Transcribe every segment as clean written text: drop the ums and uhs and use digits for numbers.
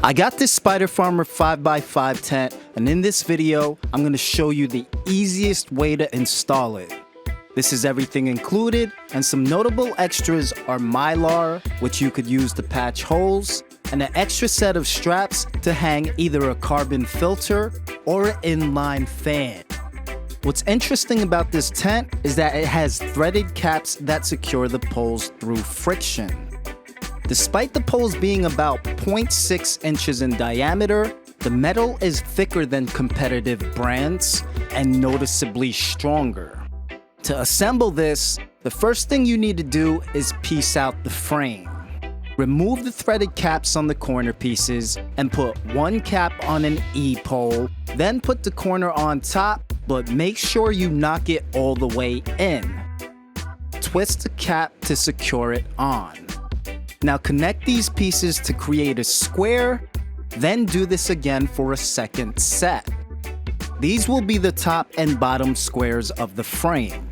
I got this Spider Farmer 5x5 tent, and in this video, I'm going to show you the easiest way to install it. This is everything included, and some notable extras are Mylar, which you could use to patch holes, and an extra set of straps to hang either a carbon filter or an inline fan. What's interesting about this tent is that it has threaded caps that secure the poles through friction. Despite the poles being about 0.6 inches in diameter, the metal is thicker than competitive brands and noticeably stronger. To assemble this, the first thing you need to do is piece out the frame. Remove the threaded caps on the corner pieces and put one cap on an E-pole, then put the corner on top, but make sure you knock it all the way in. Twist the cap to secure it on. Now connect these pieces to create a square, then do this again for a second set. These will be the top and bottom squares of the frame.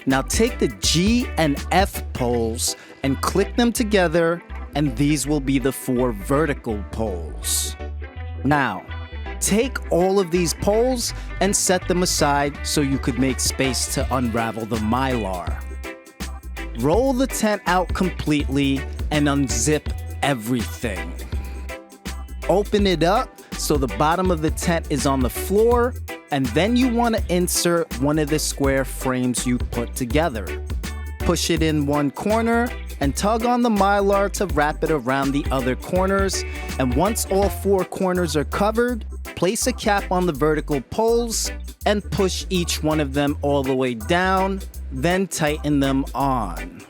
Now take the G and F poles and click them together, and these will be the 4 vertical poles. Now, take all of these poles and set them aside so you could make space to unravel the Mylar. Roll the tent out completely and unzip everything. Open it up so the bottom of the tent is on the floor, and then you want to insert one of the square frames you put together. Push it in one corner and tug on the Mylar to wrap it around the other corners, and once all 4 corners are covered, place a cap on the vertical poles and push each one of them all the way down, then tighten them on.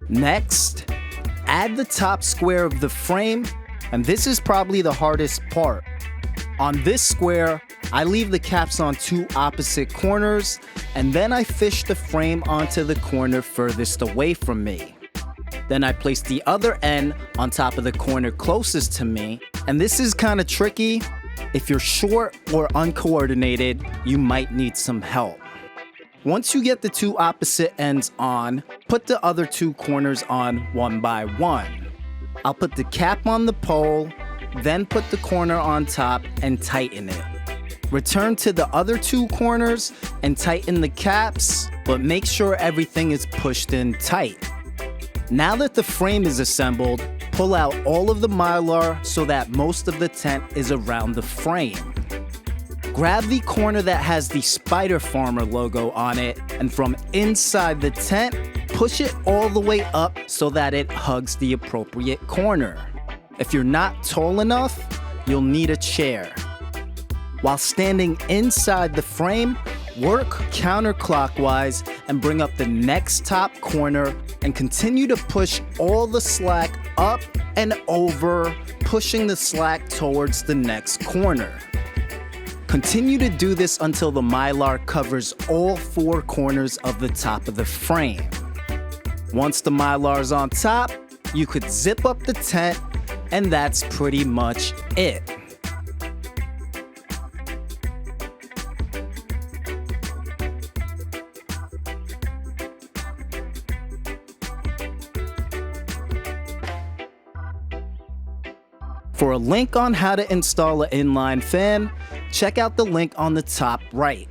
Next, add the top square of the frame, and this is probably the hardest part. On this square, I leave the caps on 2 opposite corners, and then I fish the frame onto the corner furthest away from me. Then I place the other end on top of the corner closest to me, and this is kind of tricky. If you're short or uncoordinated, you might need some help. Once you get the 2 opposite ends on, put the other 2 corners on one by one. I'll put the cap on the pole, then put the corner on top and tighten it. Return to the other 2 corners and tighten the caps, but make sure everything is pushed in tight. Now that the frame is assembled, pull out all of the Mylar so that most of the tent is around the frame. Grab the corner that has the Spider Farmer logo on it, and from inside the tent, push it all the way up so that it hugs the appropriate corner. If you're not tall enough, you'll need a chair. While standing inside the frame, work counterclockwise and bring up the next top corner and continue to push all the slack up and over, pushing the slack towards the next corner. Continue to do this until the Mylar covers all 4 corners of the top of the frame. Once the Mylar's on top, you could zip up the tent, and that's pretty much it. For a link on how to install an inline fan, check out the link on the top right.